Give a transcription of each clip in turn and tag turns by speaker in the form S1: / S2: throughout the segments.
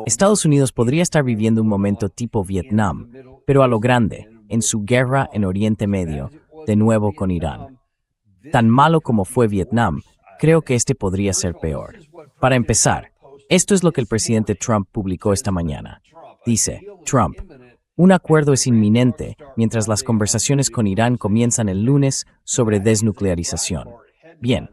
S1: Estados Unidos podría estar viviendo un momento tipo Vietnam, pero a lo grande, en su guerra en Oriente Medio, de nuevo con Irán. Tan malo como fue Vietnam, creo que este podría ser peor. Para empezar, esto es lo que el presidente Trump publicó esta mañana. Dice, Trump, un acuerdo es inminente mientras las conversaciones con Irán comienzan el lunes sobre desnuclearización. Bien,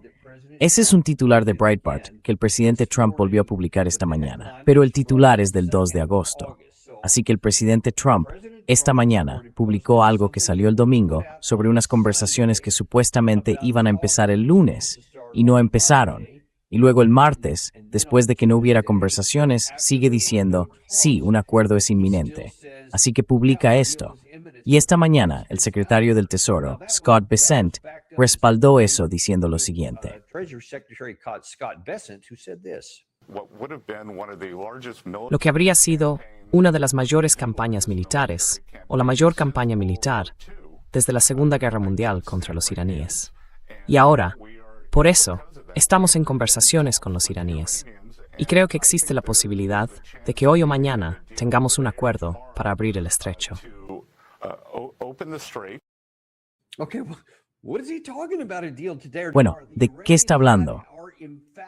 S1: ese es un titular de Breitbart que el presidente Trump volvió a publicar esta mañana, pero el titular es del 2 de agosto. Así que el presidente Trump, esta mañana, publicó algo que salió el domingo sobre unas conversaciones que supuestamente iban a empezar el lunes, y no empezaron. Y luego el martes, después de que no hubiera conversaciones, sigue diciendo, sí, un acuerdo es inminente. Así que publica esto. Y esta mañana, el secretario del Tesoro, Scott Bessent, respaldó eso diciendo lo siguiente.
S2: Lo que habría sido una de las mayores campañas militares, o la mayor campaña militar, desde la Segunda Guerra Mundial contra los iraníes. Y ahora, por eso, estamos en conversaciones con los iraníes. Y creo que existe la posibilidad de que hoy o mañana tengamos un acuerdo para abrir el estrecho.
S1: Bueno, ¿de qué está hablando?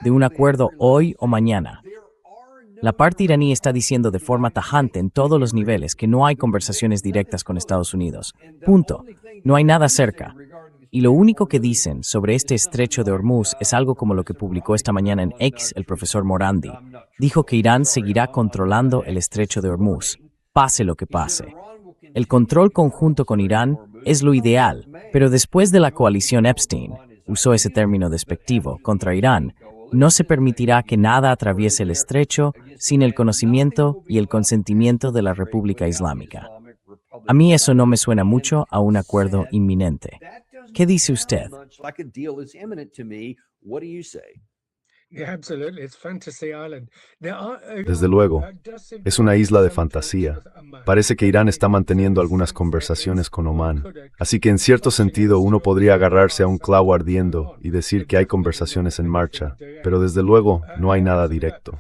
S1: ¿De un acuerdo hoy o mañana? La parte iraní está diciendo de forma tajante en todos los niveles que no hay conversaciones directas con Estados Unidos. Punto. No hay nada cerca. Y lo único que dicen sobre este estrecho de Hormuz es algo como lo que publicó esta mañana en X el profesor Morandi. Dijo que Irán seguirá controlando el estrecho de Hormuz, pase lo que pase. El control conjunto con Irán es lo ideal, pero después de la coalición Epstein, usó ese término despectivo, contra Irán, no se permitirá que nada atraviese el estrecho sin el conocimiento y el consentimiento de la República Islámica. A mí eso no me suena mucho a un acuerdo inminente. ¿Qué dice usted?
S3: Desde luego, es una isla de fantasía. Parece que Irán está manteniendo algunas conversaciones con Omán. Así que en cierto sentido uno podría agarrarse a un clavo ardiendo y decir que hay conversaciones en marcha, pero desde luego no hay nada directo.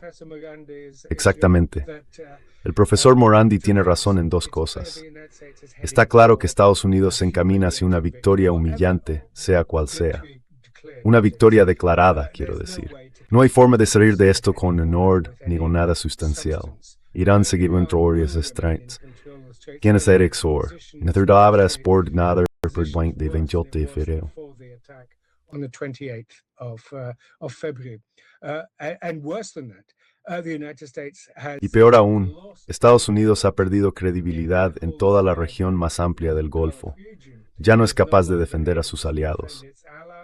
S3: Exactamente. El profesor Morandi tiene razón en dos cosas. Está claro que Estados Unidos se encamina hacia una victoria humillante, sea cual sea. Una victoria declarada, quiero decir. No hay forma de salir de esto con honor ni con nada sustancial. Irán seguirá entre orias estrechas. ¿Quién es Eric Sor? Netherdabre sport nader per blank de 28 de febrero.
S4: On the 28th of February. And worse than that, the United States has...
S3: Y peor aún, Estados Unidos ha perdido credibilidad en toda la región más amplia del Golfo. Ya no es capaz de defender a sus aliados.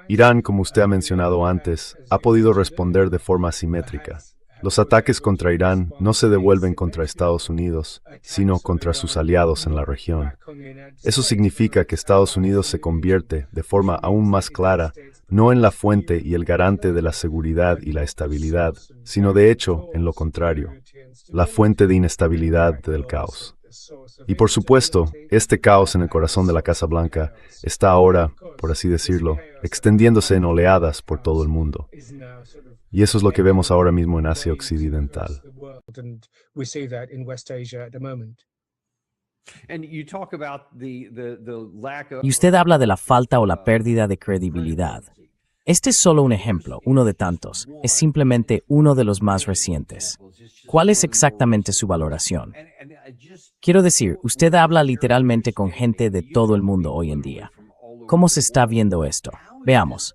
S3: Irán, como usted ha mencionado antes, ha podido responder de forma asimétrica. Los ataques contra Irán no se devuelven contra Estados Unidos, sino contra sus aliados en la región. Eso significa que Estados Unidos se convierte, de forma aún más clara, no en la fuente y el garante de la seguridad y la estabilidad, sino de hecho en lo contrario, la fuente de inestabilidad del caos. Y por supuesto, este caos en el corazón de la Casa Blanca está ahora, por así decirlo, extendiéndose en oleadas por todo el mundo. Y eso es lo que vemos ahora mismo en Asia Occidental.
S1: Y usted habla de la falta o la pérdida de credibilidad. Este es solo un ejemplo, uno de tantos. Es simplemente uno de los más recientes. ¿Cuál es exactamente su valoración? Quiero decir, usted habla literalmente con gente de todo el mundo hoy en día. ¿Cómo se está viendo esto? Veamos.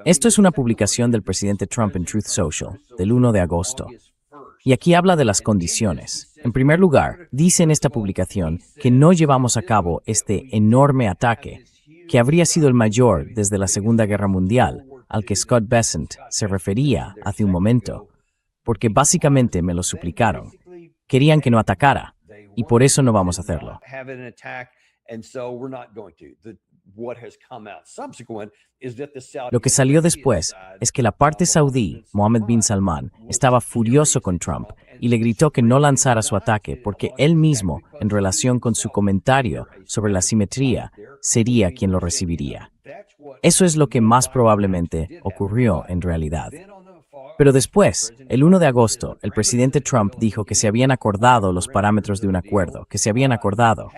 S1: Esto es una publicación del presidente Trump en Truth Social, del 1 de agosto. Y aquí habla de las condiciones. En primer lugar, dice en esta publicación que no llevamos a cabo este enorme ataque, que habría sido el mayor desde la Segunda Guerra Mundial, al que Scott Bessent se refería hace un momento, porque básicamente me lo suplicaron. Querían que no atacara, y por eso no vamos a hacerlo. Lo que salió después es que la parte saudí, Mohammed bin Salman, estaba furioso con Trump y le gritó que no lanzara su ataque porque él mismo, en relación con su comentario sobre la simetría, sería quien lo recibiría. Eso es lo que más probablemente ocurrió en realidad. Pero después, el 1 de agosto, el presidente Trump dijo que se habían acordado los parámetros de un acuerdo, que se habían acordado.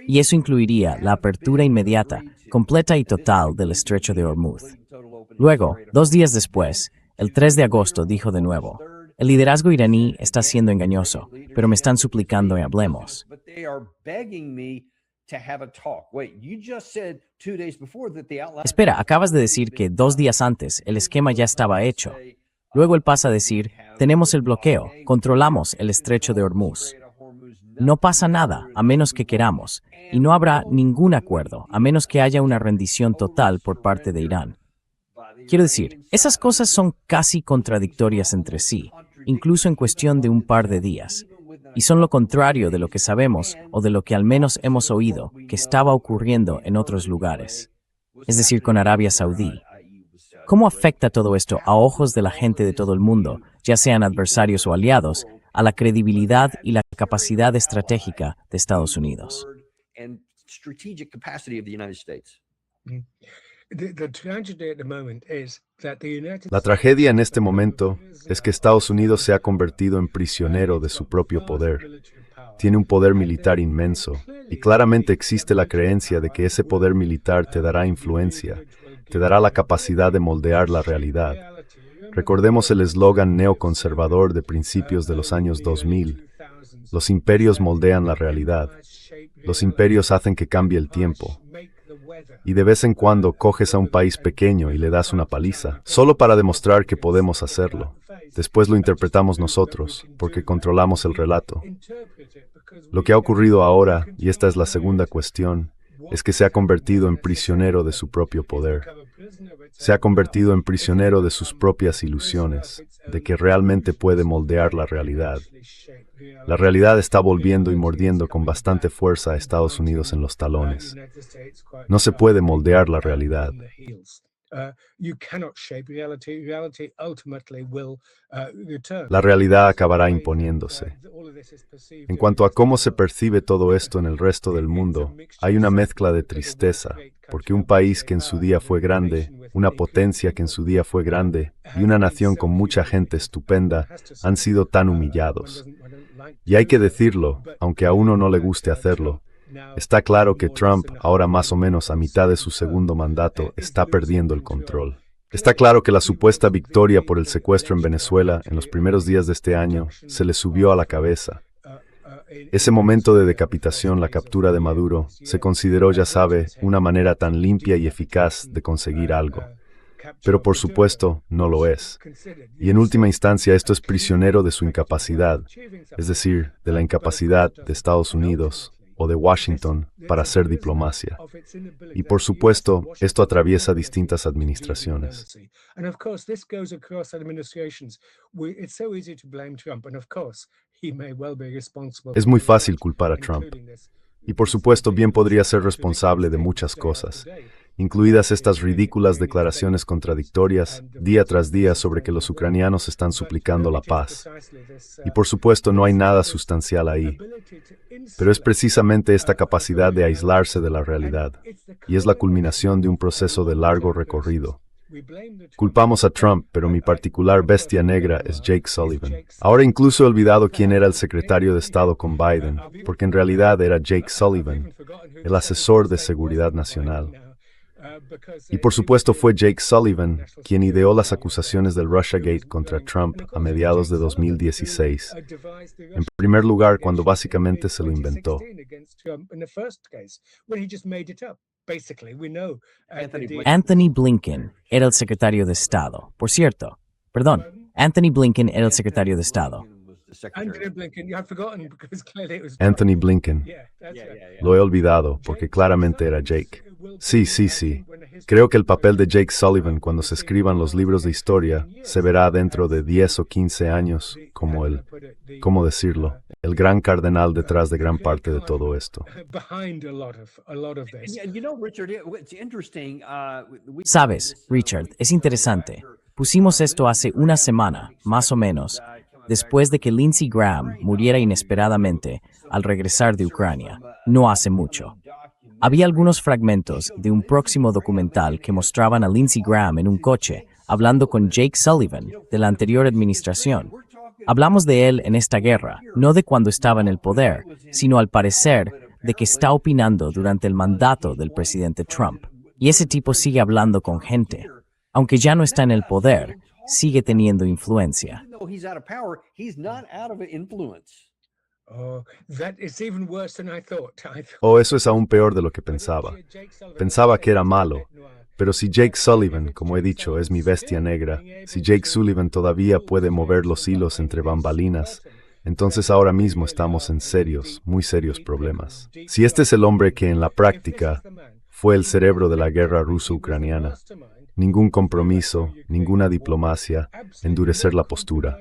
S1: Y eso incluiría la apertura inmediata, completa y total del estrecho de Hormuz. Luego, 2 días después, el 3 de agosto dijo de nuevo, el liderazgo iraní está siendo engañoso, pero me están suplicando y hablemos. Espera, acabas de decir que 2 días antes el esquema ya estaba hecho. Luego él pasa a decir, tenemos el bloqueo, controlamos el estrecho de Hormuz. No pasa nada, a menos que queramos, y no habrá ningún acuerdo, a menos que haya una rendición total por parte de Irán. Quiero decir, esas cosas son casi contradictorias entre sí, incluso en cuestión de un par de días, y son lo contrario de lo que sabemos o de lo que al menos hemos oído que estaba ocurriendo en otros lugares, es decir, con Arabia Saudí. ¿Cómo afecta todo esto a ojos de la gente de todo el mundo, ya sean adversarios o aliados, a la credibilidad y la capacidad estratégica de Estados Unidos?
S3: La tragedia en este momento es que Estados Unidos se ha convertido en prisionero de su propio poder. Tiene un poder militar inmenso, y claramente existe la creencia de que ese poder militar te dará influencia, te dará la capacidad de moldear la realidad. Recordemos el eslogan neoconservador de principios de los años 2000. Los imperios moldean la realidad. Los imperios hacen que cambie el tiempo. Y de vez en cuando coges a un país pequeño y le das una paliza, solo para demostrar que podemos hacerlo. Después lo interpretamos nosotros, porque controlamos el relato. Lo que ha ocurrido ahora, y esta es la segunda cuestión, es que se ha convertido en prisionero de su propio poder. Se ha convertido en prisionero de sus propias ilusiones, de que realmente puede moldear la realidad. La realidad está volviendo y mordiendo con bastante fuerza a Estados Unidos en los talones. No se puede moldear la realidad. La realidad acabará imponiéndose. En cuanto a cómo se percibe todo esto en el resto del mundo, hay una mezcla de tristeza, porque un país que en su día fue grande, una potencia que en su día fue grande, y una nación con mucha gente estupenda, han sido tan humillados. Y hay que decirlo, aunque a uno no le guste hacerlo, está claro que Trump, ahora más o menos a mitad de su segundo mandato, está perdiendo el control. Está claro que la supuesta victoria por el secuestro en Venezuela en los primeros días de este año se le subió a la cabeza. Ese momento de decapitación, la captura de Maduro, se consideró, ya sabe, una manera tan limpia y eficaz de conseguir algo. Pero por supuesto, no lo es. Y en última instancia, esto es prisionero de su incapacidad, es decir, de la incapacidad de Estados Unidos o de Washington para hacer diplomacia. Y por supuesto, esto atraviesa distintas administraciones. Es muy fácil culpar a Trump. Y por supuesto, bien podría ser responsable de muchas cosas, incluidas estas ridículas declaraciones contradictorias día tras día sobre que los ucranianos están suplicando la paz. Y por supuesto no hay nada sustancial ahí. Pero es precisamente esta capacidad de aislarse de la realidad, y es la culminación de un proceso de largo recorrido. Culpamos a Trump, pero mi particular bestia negra es Jake Sullivan. Ahora incluso he olvidado quién era el secretario de Estado con Biden, porque en realidad era Jake Sullivan, el asesor de seguridad nacional. Y por supuesto fue Jake Sullivan quien ideó las acusaciones del Russiagate contra Trump a mediados de 2016. En primer lugar, cuando básicamente se lo inventó.
S1: Anthony Blinken era el secretario de Estado. Por cierto, Anthony Blinken era el secretario de Estado.
S3: Anthony Blinken. Lo he olvidado porque claramente era Jake. Sí. Creo que el papel de Jake Sullivan cuando se escriban los libros de historia se verá dentro de 10 o 15 años como ¿cómo decirlo? El gran cardenal detrás de gran parte de todo esto.
S1: Sabes, Richard, es interesante. Pusimos esto hace una semana, más o menos, después de que Lindsey Graham muriera inesperadamente al regresar de Ucrania, no hace mucho. Había algunos fragmentos de un próximo documental que mostraban a Lindsey Graham en un coche hablando con Jake Sullivan, de la anterior administración. Hablamos de él en esta guerra, no de cuando estaba en el poder, sino al parecer de que está opinando durante el mandato del presidente Trump. Y ese tipo sigue hablando con gente. Aunque ya no está en el poder, sigue teniendo influencia.
S3: Oh, eso es aún peor de lo que pensaba. Pensaba que era malo. Pero si Jake Sullivan, como he dicho, es mi bestia negra, si Jake Sullivan todavía puede mover los hilos entre bambalinas, entonces ahora mismo estamos en serios, muy serios problemas. Si este es el hombre que en la práctica fue el cerebro de la guerra ruso-ucraniana, ningún compromiso, ninguna diplomacia, endurecer la postura.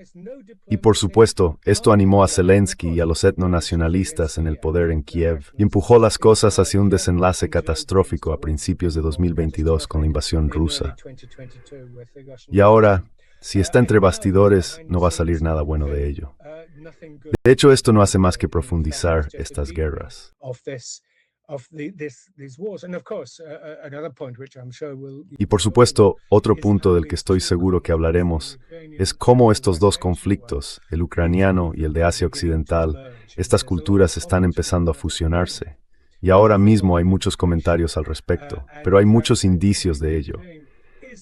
S3: Y por supuesto, esto animó a Zelensky y a los etnonacionalistas en el poder en Kiev y empujó las cosas hacia un desenlace catastrófico a principios de 2022 con la invasión rusa. Y ahora, si está entre bastidores, no va a salir nada bueno de ello. De hecho, esto no hace más que profundizar estas guerras. Y por supuesto, otro punto del que estoy seguro que hablaremos es cómo estos dos conflictos, el ucraniano y el de Asia Occidental, estas culturas están empezando a fusionarse. Y ahora mismo hay muchos comentarios al respecto, pero hay muchos indicios de ello.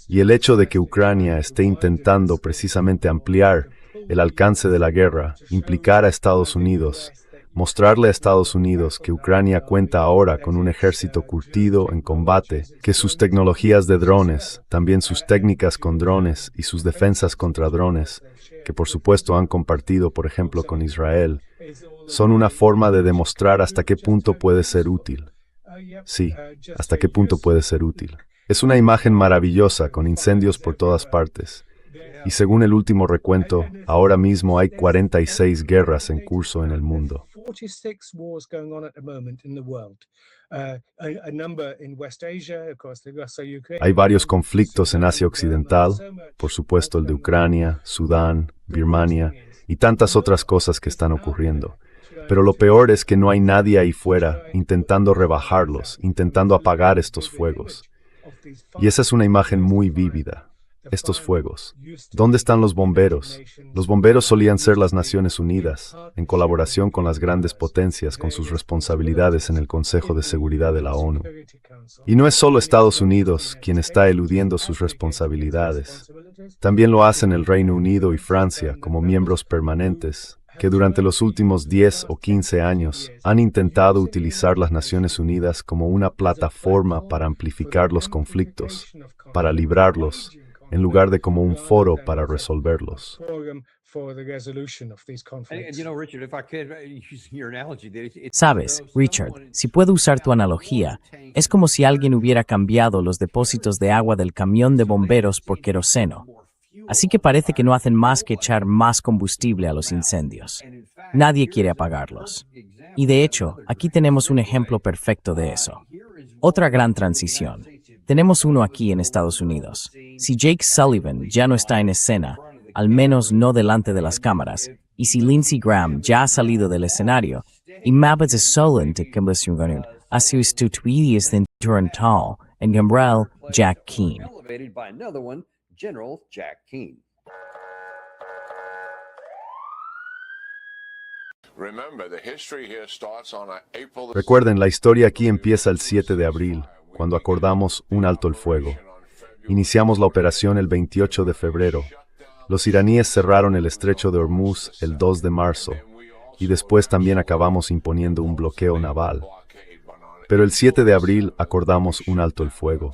S3: Y el hecho de que Ucrania esté intentando precisamente ampliar el alcance de la guerra, implicar a Estados Unidos, mostrarle a Estados Unidos que Ucrania cuenta ahora con un ejército curtido en combate, que sus tecnologías de drones, también sus técnicas con drones y sus defensas contra drones, que por supuesto han compartido, por ejemplo, con Israel, son una forma de demostrar hasta qué punto puede ser útil. Sí, hasta qué punto puede ser útil. Es una imagen maravillosa con incendios por todas partes. Y según el último recuento, ahora mismo hay 46 guerras en curso en el mundo. Hay varios conflictos en Asia Occidental, por supuesto el de Ucrania, Sudán, Birmania y tantas otras cosas que están ocurriendo. Pero lo peor es que no hay nadie ahí fuera intentando rebajarlos, intentando apagar estos fuegos. Y esa es una imagen muy vívida. Estos fuegos. ¿Dónde están los bomberos? Los bomberos solían ser las Naciones Unidas, en colaboración con las grandes potencias con sus responsabilidades en el Consejo de Seguridad de la ONU. Y no es solo Estados Unidos quien está eludiendo sus responsabilidades. También lo hacen el Reino Unido y Francia como miembros permanentes, que durante los últimos 10 o 15 años han intentado utilizar las Naciones Unidas como una plataforma para amplificar los conflictos, para librarlos, en lugar de como un foro para resolverlos.
S1: Sabes, Richard, si puedo usar tu analogía, es como si alguien hubiera cambiado los depósitos de agua del camión de bomberos por queroseno. Así que parece que no hacen más que echar más combustible a los incendios. Nadie quiere apagarlos. Y de hecho, aquí tenemos un ejemplo perfecto de eso. Otra gran transición. Tenemos uno aquí en Estados Unidos. Si Jake Sullivan ya no está en escena, al menos no delante de las cámaras, y si Lindsey Graham ya ha salido del escenario, imabat es solamente conversación hacia sustituidas de Turantal en Gambrel Jack Keane.
S3: Recuerden, la historia aquí empieza el 7 de abril, cuando acordamos un alto el fuego. Iniciamos la operación el 28 de febrero. Los iraníes cerraron el estrecho de Hormuz el 2 de marzo, y después también acabamos imponiendo un bloqueo naval. Pero el 7 de abril acordamos un alto el fuego,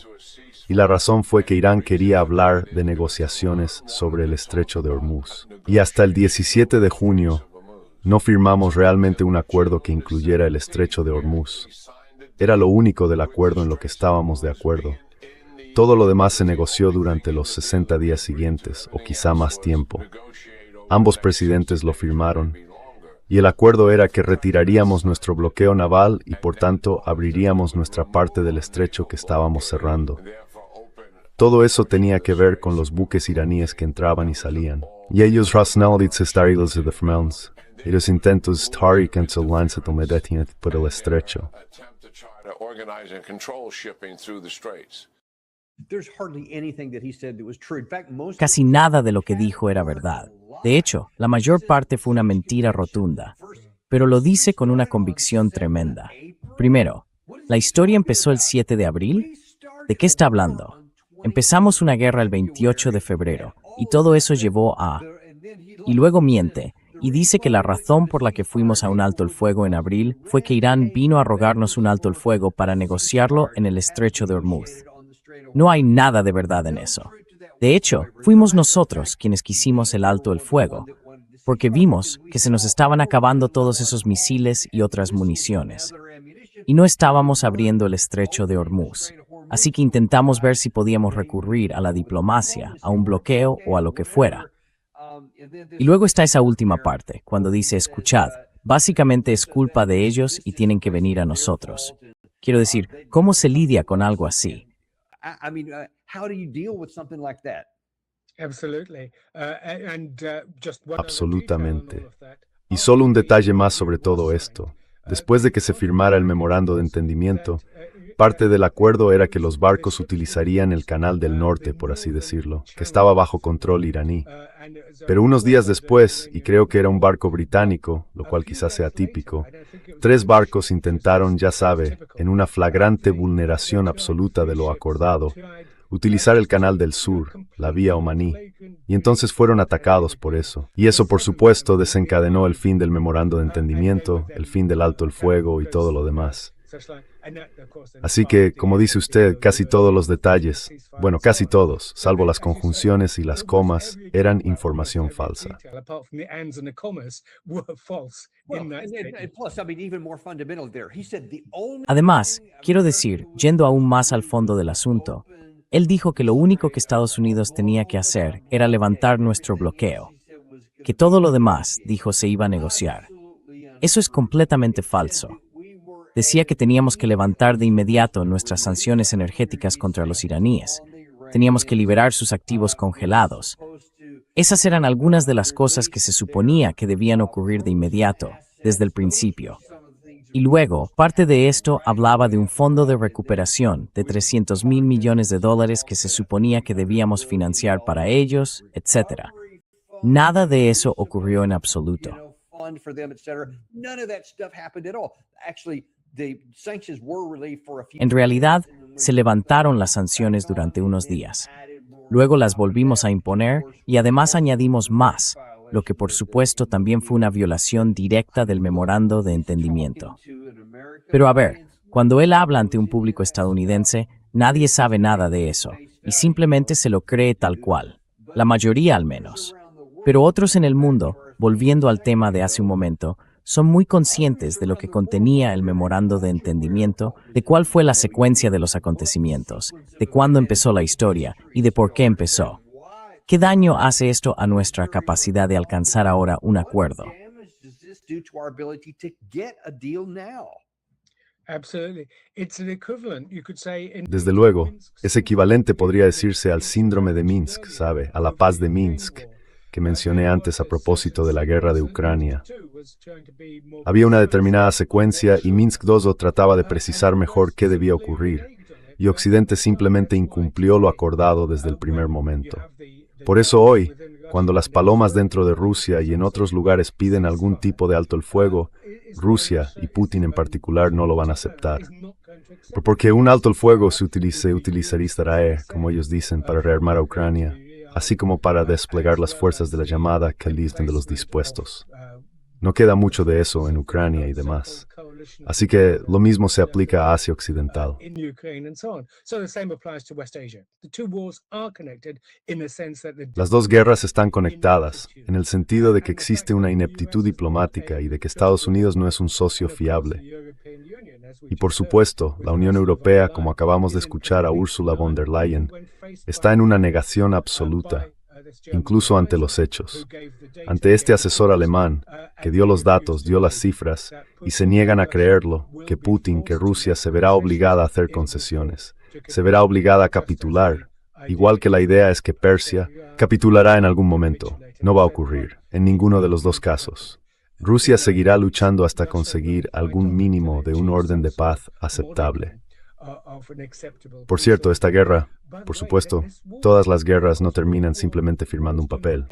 S3: y la razón fue que Irán quería hablar de negociaciones sobre el estrecho de Hormuz. Y hasta el 17 de junio no firmamos realmente un acuerdo que incluyera el estrecho de Hormuz. Era lo único del acuerdo en lo que estábamos de acuerdo. Todo lo demás se negoció durante los 60 días siguientes, o quizá más tiempo. Ambos presidentes lo firmaron, y el acuerdo era que retiraríamos nuestro bloqueo naval y por tanto abriríamos nuestra parte del estrecho que estábamos cerrando. Todo eso tenía que ver con los buques iraníes que entraban y salían. Y ellos racionalmente estarían de Frmelns. Ellos intentos estar y cancelarse por el estrecho.
S5: Organize and control shipping through the straits.
S1: Casi nada de lo que dijo era verdad. De hecho, la mayor parte fue una mentira rotunda, pero lo dice con una convicción tremenda. Primero, ¿la historia empezó el 7 de abril? ¿De qué está hablando? Empezamos una guerra el 28 de febrero, y todo eso llevó a... Y luego miente, y dice que la razón por la que fuimos a un alto el fuego en abril fue que Irán vino a rogarnos un alto el fuego para negociarlo en el estrecho de Hormuz. No hay nada de verdad en eso. De hecho, fuimos nosotros quienes quisimos el alto el fuego, porque vimos que se nos estaban acabando todos esos misiles y otras municiones. Y no estábamos abriendo el estrecho de Hormuz. Así que intentamos ver si podíamos recurrir a la diplomacia, a un bloqueo o a lo que fuera. Y luego está esa última parte, cuando dice, escuchad, básicamente es culpa de ellos y tienen que venir a nosotros. Quiero decir, ¿cómo se lidia con algo así?
S3: Absolutamente. Y solo un detalle más sobre todo esto. Después de que se firmara el memorando de entendimiento, parte del acuerdo era que los barcos utilizarían el Canal del Norte, por así decirlo, que estaba bajo control iraní. Pero unos días después, y creo que era un barco británico, lo cual quizás sea típico, 3 barcos intentaron, ya sabe, en una flagrante vulneración absoluta de lo acordado, utilizar el Canal del Sur, la vía omaní, y entonces fueron atacados por eso. Y eso, por supuesto, desencadenó el fin del memorando de entendimiento, el fin del alto el fuego y todo lo demás. Así que, como dice usted, casi todos los detalles, bueno, casi todos, salvo las conjunciones y las comas, eran información falsa.
S1: Además, quiero decir, yendo aún más al fondo del asunto, él dijo que lo único que Estados Unidos tenía que hacer era levantar nuestro bloqueo, que todo lo demás, dijo, se iba a negociar. Eso es completamente falso. Decía que teníamos que levantar de inmediato nuestras sanciones energéticas contra los iraníes. Teníamos que liberar sus activos congelados. Esas eran algunas de las cosas que se suponía que debían ocurrir de inmediato, desde el principio. Y luego, parte de esto hablaba de un fondo de recuperación de $300 mil millones que se suponía que debíamos financiar para ellos, etc. Nada de eso ocurrió en absoluto. En realidad, se levantaron las sanciones durante unos días. Luego las volvimos a imponer y además añadimos más, lo que por supuesto también fue una violación directa del memorando de entendimiento. Pero a ver, cuando él habla ante un público estadounidense, nadie sabe nada de eso, y simplemente se lo cree tal cual, la mayoría al menos. Pero otros en el mundo, volviendo al tema de hace un momento, son muy conscientes de lo que contenía el memorando de entendimiento, de cuál fue la secuencia de los acontecimientos, de cuándo empezó la historia y de por qué empezó. ¿Qué daño hace esto a nuestra capacidad de alcanzar ahora un acuerdo?
S3: Desde luego, es equivalente, podría decirse, al síndrome de Minsk, ¿sabe? A la paz de Minsk, que mencioné antes a propósito de la guerra de Ucrania. Había una determinada secuencia y Minsk II trataba de precisar mejor qué debía ocurrir, y Occidente simplemente incumplió lo acordado desde el primer momento. Por eso hoy, cuando las palomas dentro de Rusia y en otros lugares piden algún tipo de alto el fuego, Rusia y Putin en particular no lo van a aceptar. Porque un alto el fuego se utilizaría, como ellos dicen, para rearmar a Ucrania, así como para desplegar las fuerzas de la llamada coalición de los dispuestos. No queda mucho de eso en Ucrania y demás. Así que lo mismo se aplica a Asia Occidental. Las dos guerras están conectadas, en el sentido de que existe una ineptitud diplomática y de que Estados Unidos no es un socio fiable. Y por supuesto, la Unión Europea, como acabamos de escuchar a Ursula von der Leyen, está en una negación absoluta, incluso ante los hechos. Ante este asesor alemán, que dio los datos, dio las cifras, y se niegan a creerlo, que Putin, que Rusia se verá obligada a hacer concesiones, se verá obligada a capitular, igual que la idea es que Persia capitulará en algún momento. No va a ocurrir, en ninguno de los dos casos. Rusia seguirá luchando hasta conseguir algún mínimo de un orden de paz aceptable. Por cierto, esta guerra, por supuesto, todas las guerras no terminan simplemente firmando un papel.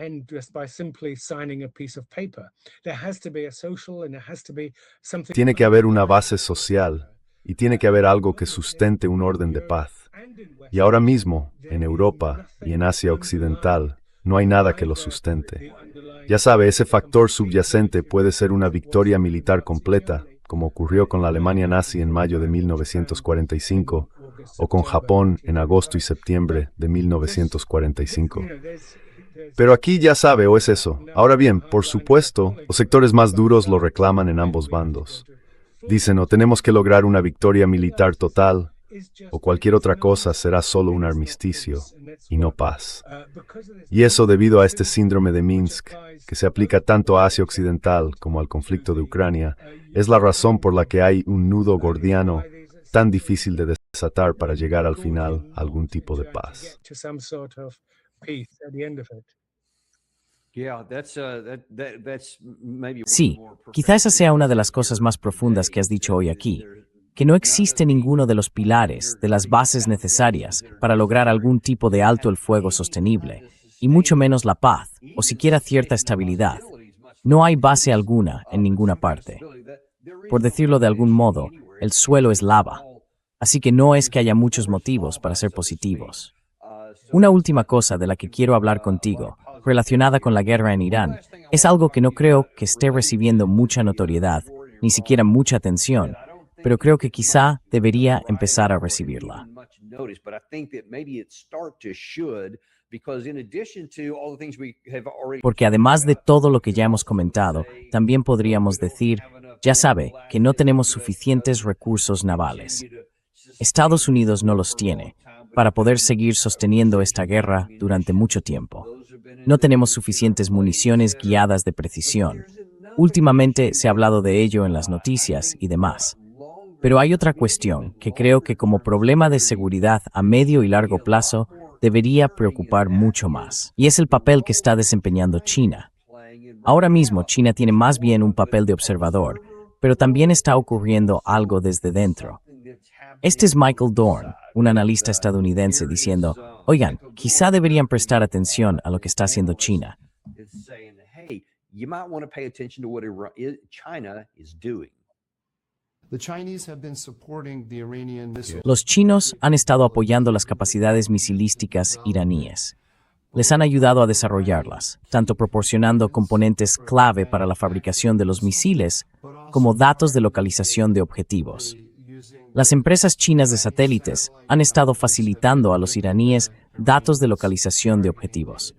S3: Tiene que haber una base social y tiene que haber algo que sustente un orden de paz. Y ahora mismo, en Europa y en Asia Occidental, no hay nada que lo sustente. Ya sabe, ese factor subyacente puede ser una victoria militar completa, como ocurrió con la Alemania nazi en mayo de 1945, o con Japón en agosto y septiembre de 1945. Pero aquí ya sabe, o es eso. Ahora bien, por supuesto, los sectores más duros lo reclaman en ambos bandos. Dicen, o tenemos que lograr una victoria militar total, o cualquier otra cosa será solo un armisticio y no paz. Y eso debido a este síndrome de Minsk, que se aplica tanto a Asia Occidental como al conflicto de Ucrania, es la razón por la que hay un nudo gordiano tan difícil de desatar para llegar al final a algún tipo de paz.
S1: Sí, quizá esa sea una de las cosas más profundas que has dicho hoy aquí, que no existe ninguno de los pilares, de las bases necesarias para lograr algún tipo de alto el fuego sostenible, y mucho menos la paz, o siquiera cierta estabilidad. No hay base alguna en ninguna parte. Por decirlo de algún modo, el suelo es lava, así que no es que haya muchos motivos para ser positivos. Una última cosa de la que quiero hablar contigo, relacionada con la guerra en Irán, es algo que no creo que esté recibiendo mucha notoriedad, ni siquiera mucha atención, pero creo que quizá debería empezar a recibirla. Porque además de todo lo que ya hemos comentado, también podríamos decir, ya sabe, que no tenemos suficientes recursos navales. Estados Unidos no los tiene para poder seguir sosteniendo esta guerra durante mucho tiempo. No tenemos suficientes municiones guiadas de precisión. Últimamente se ha hablado de ello en las noticias y demás. Pero hay otra cuestión que creo que como problema de seguridad a medio y largo plazo debería preocupar mucho más, y es el papel que está desempeñando China. Ahora mismo China tiene más bien un papel de observador, pero también está ocurriendo algo desde dentro. Este es Michael Dorn, un analista estadounidense, diciendo, oigan, quizá deberían prestar atención a lo que está haciendo China. Los chinos han estado apoyando las capacidades misilísticas iraníes. Les han ayudado a desarrollarlas, tanto proporcionando componentes clave para la fabricación de los misiles, como datos de localización de objetivos. Las empresas chinas de satélites han estado facilitando a los iraníes datos de localización de objetivos.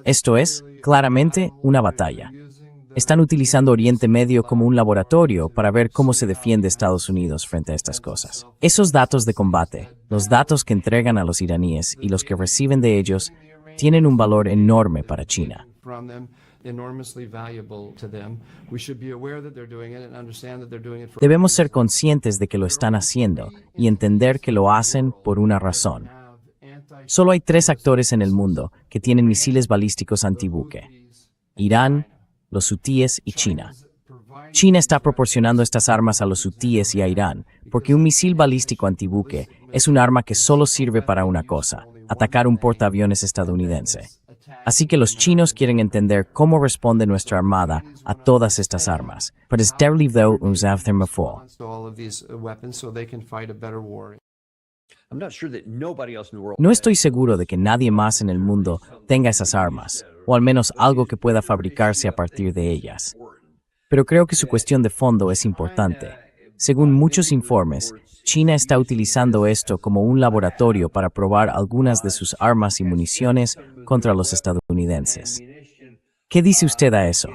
S1: Esto es, claramente, una batalla. Están utilizando Oriente Medio como un laboratorio para ver cómo se defiende Estados Unidos frente a estas cosas. Esos datos de combate, los datos que entregan a los iraníes y los que reciben de ellos, tienen un valor enorme para China. Debemos ser conscientes de que lo están haciendo y entender que lo hacen por una razón. Solo hay 3 actores en el mundo que tienen misiles balísticos antibuque: Irán, los hutíes y China. China está proporcionando estas armas a los hutíes y a Irán porque un misil balístico antibuque es un arma que solo sirve para una cosa: atacar un portaaviones estadounidense. Así que los chinos quieren entender cómo responde nuestra armada a todas estas armas. No estoy seguro de que nadie más en el mundo tenga esas armas, o al menos algo que pueda fabricarse a partir de ellas. Pero creo que su cuestión de fondo es importante. Según muchos informes, China está utilizando esto como un laboratorio para probar algunas de sus armas y municiones contra los estadounidenses. ¿Qué dice usted a eso?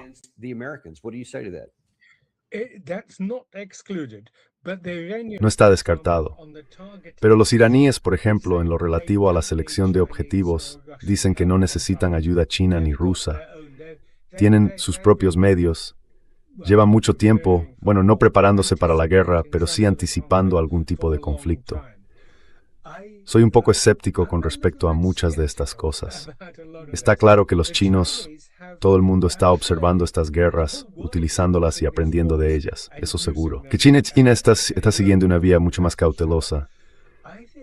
S3: No está descartado. Pero los iraníes, por ejemplo, en lo relativo a la selección de objetivos, dicen que no necesitan ayuda china ni rusa. Tienen sus propios medios. Llevan mucho tiempo, no preparándose para la guerra, pero sí anticipando algún tipo de conflicto. Soy un poco escéptico con respecto a muchas de estas cosas. Está claro que los chinos, todo el mundo está observando estas guerras, utilizándolas y aprendiendo de ellas, eso seguro. Que China está siguiendo una vía mucho más cautelosa.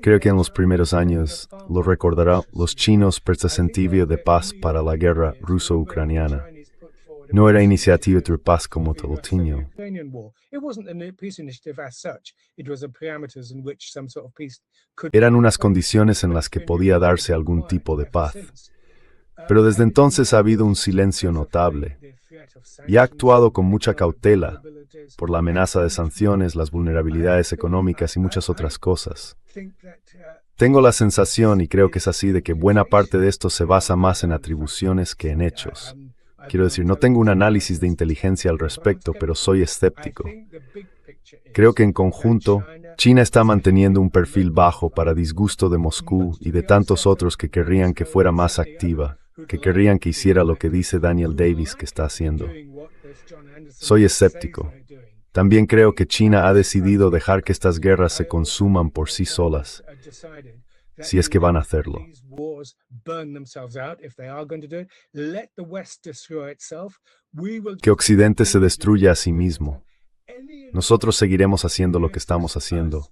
S3: Creo que en los primeros años, lo recordará, los chinos presentaban de paz para la guerra ruso-ucraniana. No era iniciativa de paz como Tolotino. Eran unas condiciones en las que podía darse algún tipo de paz. Pero desde entonces ha habido un silencio notable y ha actuado con mucha cautela por la amenaza de sanciones, las vulnerabilidades económicas y muchas otras cosas. Tengo la sensación, y creo que es así, de que buena parte de esto se basa más en atribuciones que en hechos. Quiero decir, no tengo un análisis de inteligencia al respecto, pero soy escéptico. Creo que en conjunto, China está manteniendo un perfil bajo para disgusto de Moscú y de tantos otros que querrían que fuera más activa, que querrían que hiciera lo que dice Daniel Davis que está haciendo. Soy escéptico. También creo que China ha decidido dejar que estas guerras se consuman por sí solas, si es que van a hacerlo. Que Occidente se destruya a sí mismo. Nosotros seguiremos haciendo lo que estamos haciendo.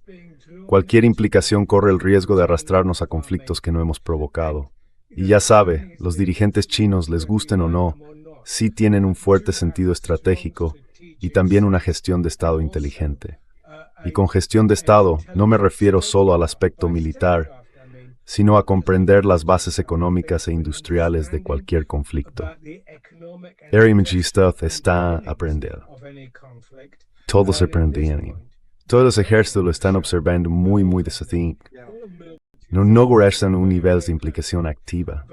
S3: Cualquier implicación corre el riesgo de arrastrarnos a conflictos que no hemos provocado. Y ya sabe, los dirigentes chinos, les gusten o no, sí tienen un fuerte sentido estratégico y también una gestión de Estado inteligente. Y con gestión de Estado no me refiero solo al aspecto militar, sino a comprender las bases económicas e industriales de cualquier conflicto. Está aprendiendo. Todos aprenden. Todos los ejércitos lo están observando muy de cerca. No logran un nivel de implicación activa.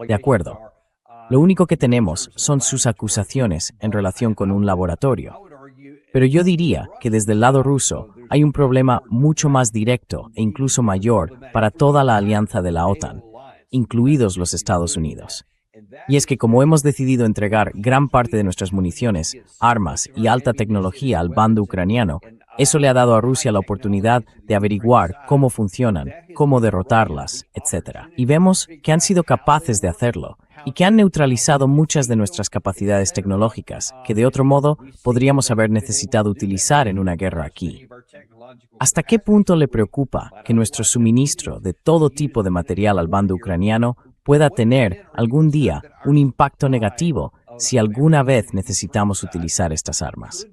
S1: De acuerdo. Lo único que tenemos son sus acusaciones en relación con un laboratorio. Pero yo diría que desde el lado ruso hay un problema mucho más directo e incluso mayor para toda la alianza de la OTAN, incluidos los Estados Unidos. Y es que como hemos decidido entregar gran parte de nuestras municiones, armas y alta tecnología al bando ucraniano, eso le ha dado a Rusia la oportunidad de averiguar cómo funcionan, cómo derrotarlas, etc. Y vemos que han sido capaces de hacerlo y que han neutralizado muchas de nuestras capacidades tecnológicas que de otro modo podríamos haber necesitado utilizar en una guerra aquí. ¿Hasta qué punto le preocupa que nuestro suministro de todo tipo de material al bando ucraniano pueda tener algún día un impacto negativo si alguna vez necesitamos utilizar estas armas?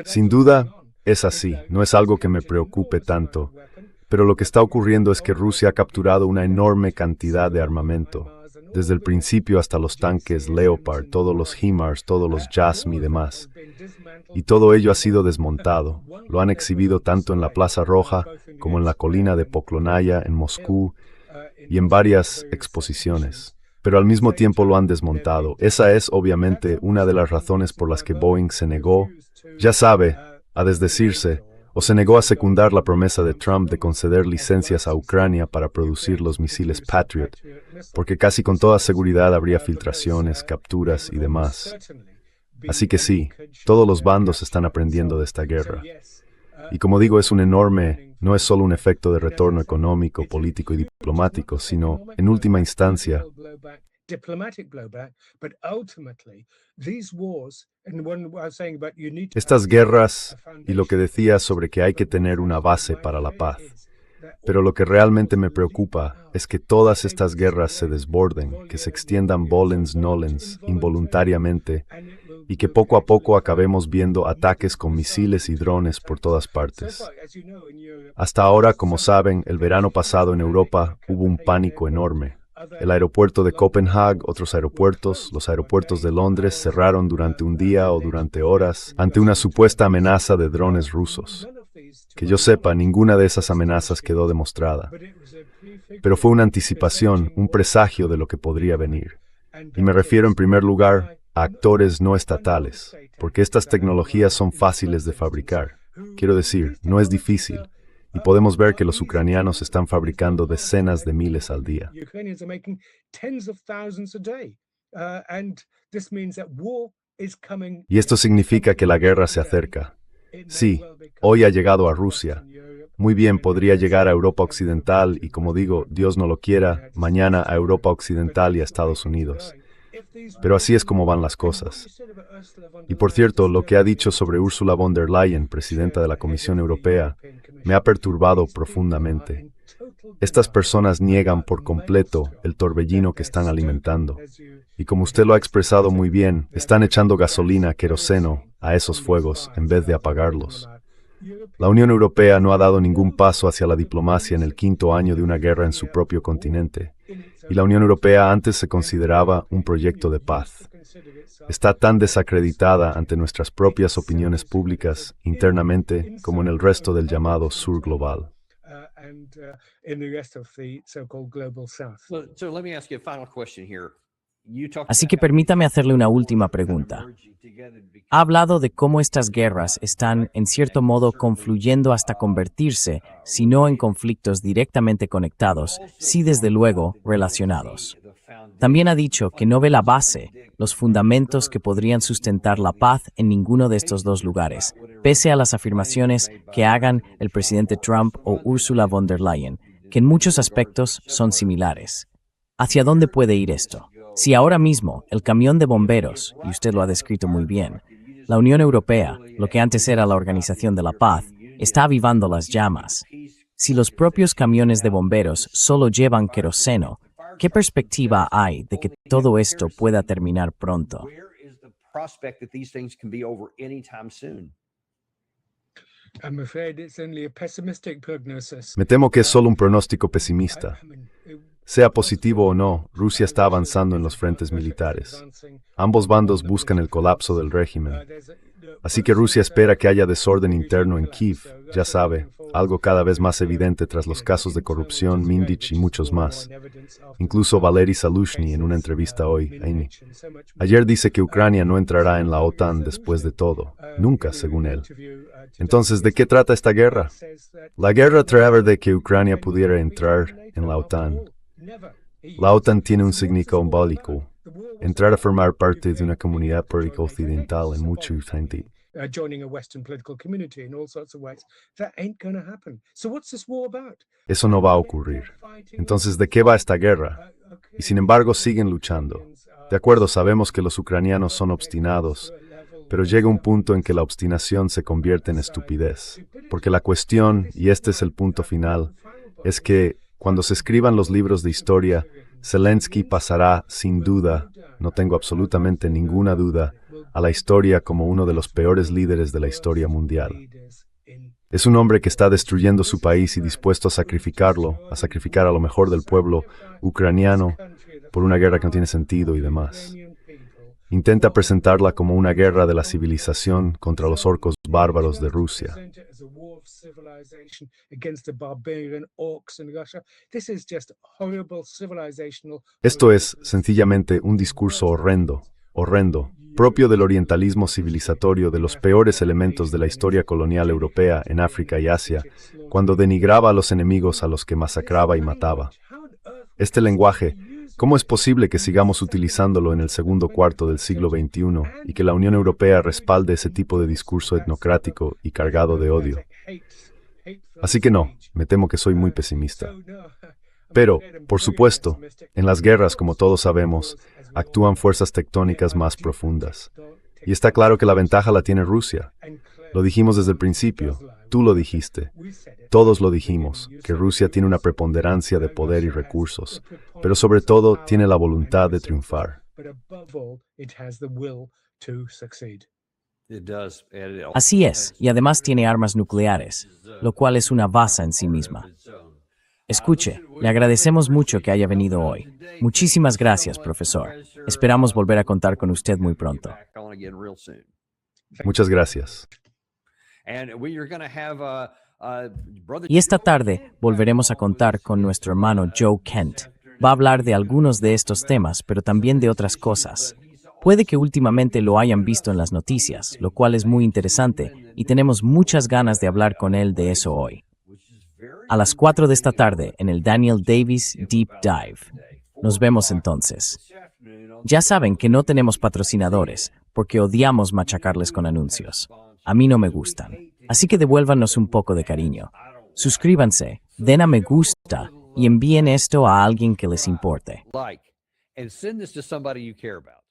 S3: Sin duda, es así. No es algo que me preocupe tanto. Pero lo que está ocurriendo es que Rusia ha capturado una enorme cantidad de armamento. Desde el principio hasta los tanques Leopard, todos los HIMARS, todos los JASM y demás. Y todo ello ha sido desmontado. Lo han exhibido tanto en la Plaza Roja como en la colina de Poklonaya en Moscú y en varias exposiciones. Pero al mismo tiempo lo han desmontado. Esa es, obviamente, una de las razones por las que Boeing se negó, ya sabe, a desdecirse, o se negó a secundar la promesa de Trump de conceder licencias a Ucrania para producir los misiles Patriot, porque casi con toda seguridad habría filtraciones, capturas y demás. Así que sí, todos los bandos están aprendiendo de esta guerra. Y como digo, es un enorme, no es solo un efecto de retorno económico, político y diplomático, sino, en última instancia, estas guerras y lo que decía sobre que hay que tener una base para la paz. Pero lo que realmente me preocupa es que todas estas guerras se desborden, que se extiendan volens-nolens involuntariamente y que poco a poco acabemos viendo ataques con misiles y drones por todas partes. Hasta ahora, como saben, el verano pasado en Europa hubo un pánico enorme. El aeropuerto de Copenhague, otros aeropuertos, los aeropuertos de Londres cerraron durante un día o durante horas ante una supuesta amenaza de drones rusos. Que yo sepa, ninguna de esas amenazas quedó demostrada. Pero fue una anticipación, un presagio de lo que podría venir. Y me refiero en primer lugar a actores no estatales, porque estas tecnologías son fáciles de fabricar. Quiero decir, no es difícil. Y podemos ver que los ucranianos están fabricando decenas de miles al día. Y esto significa que la guerra se acerca. Sí, hoy ha llegado a Rusia, Muy bien, podría llegar a Europa Occidental y, como digo, Dios no lo quiera, mañana a Europa Occidental y a Estados Unidos. Pero así es como van las cosas. Y por cierto, lo que ha dicho sobre Ursula von der Leyen, presidenta de la Comisión Europea, me ha perturbado profundamente. Estas personas niegan por completo el torbellino que están alimentando. Y como usted lo ha expresado muy bien, están echando gasolina, queroseno, a esos fuegos en vez de apagarlos. La Unión Europea no ha dado ningún paso hacia la diplomacia en el 5º año de una guerra en su propio continente. Y la Unión Europea antes se consideraba un proyecto de paz. Está tan desacreditada ante nuestras propias opiniones públicas, internamente, como en el resto del llamado Sur global.
S1: Así que permítame hacerle una última pregunta. Ha hablado de cómo estas guerras están, en cierto modo, confluyendo hasta convertirse, si no en conflictos directamente conectados, sí desde luego relacionados. También ha dicho que no ve la base, los fundamentos que podrían sustentar la paz en ninguno de estos dos lugares, pese a las afirmaciones que hagan el presidente Trump o Ursula von der Leyen, que en muchos aspectos son similares. ¿Hacia dónde puede ir esto? Si ahora mismo el camión de bomberos, y usted lo ha descrito muy bien, la Unión Europea, lo que antes era la Organización de la Paz, está avivando las llamas. Si los propios camiones de bomberos solo llevan queroseno, ¿qué perspectiva hay de que todo esto pueda terminar pronto?
S3: Me temo que es solo un pronóstico pesimista. Sea positivo o no, Rusia está avanzando en los frentes militares. Ambos bandos buscan el colapso del régimen. Así que Rusia espera que haya desorden interno en Kiev, ya sabe, algo cada vez más evidente tras los casos de corrupción, Mindich y muchos más. Incluso Valery Zaluzhny en una entrevista hoy, ayer dice que Ucrania no entrará en la OTAN después de todo, nunca, según él. Entonces, ¿de qué trata esta guerra? La guerra trata de que Ucrania pudiera entrar en la OTAN. La OTAN tiene un significado simbólico, entrar a formar parte de una comunidad política occidental en mucha gente. Eso no va a ocurrir. Entonces, ¿de qué va esta guerra? Y sin embargo, siguen luchando. De acuerdo, sabemos que los ucranianos son obstinados, pero llega un punto en que la obstinación se convierte en estupidez. Porque la cuestión, y este es el punto final, es que cuando se escriban los libros de historia, Zelensky pasará, sin duda, no tengo absolutamente ninguna duda, a la historia como uno de los peores líderes de la historia mundial. Es un hombre que está destruyendo su país y dispuesto a sacrificar a lo mejor del pueblo ucraniano por una guerra que no tiene sentido y demás. Intenta presentarla como una guerra de la civilización contra los orcos bárbaros de Rusia. Esto es, sencillamente, un discurso horrendo, propio del orientalismo civilizatorio de los peores elementos de la historia colonial europea en África y Asia, cuando denigraba a los enemigos a los que masacraba y mataba. Este lenguaje, ¿cómo es posible que sigamos utilizándolo en el segundo cuarto del siglo XXI y que la Unión Europea respalde ese tipo de discurso etnocrático y cargado de odio? Así que no, me temo que soy muy pesimista. Pero, por supuesto, en las guerras, como todos sabemos, actúan fuerzas tectónicas más profundas. Y está claro que la ventaja la tiene Rusia. Lo dijimos desde el principio, tú lo dijiste, todos lo dijimos, que Rusia tiene una preponderancia de poder y recursos, pero sobre todo tiene la voluntad de triunfar.
S1: Así es, y además tiene armas nucleares, lo cual es una baza en sí misma. Escuche, le agradecemos mucho que haya venido hoy. Muchísimas gracias, profesor. Esperamos volver a contar con usted muy pronto.
S3: Muchas gracias.
S1: Y esta tarde volveremos a contar con nuestro hermano Joe Kent. Va a hablar de algunos de estos temas, pero también de otras cosas. Puede que últimamente lo hayan visto en las noticias, lo cual es muy interesante, y tenemos muchas ganas de hablar con él de eso hoy. A las 4 de esta tarde en el Daniel Davis Deep Dive. Nos vemos entonces. Ya saben que no tenemos patrocinadores, porque odiamos machacarles con anuncios. A mí no me gustan. Así que devuélvanos un poco de cariño. Suscríbanse, den a me gusta y envíen esto a alguien que les importe.
S5: like and send this to somebody you care about.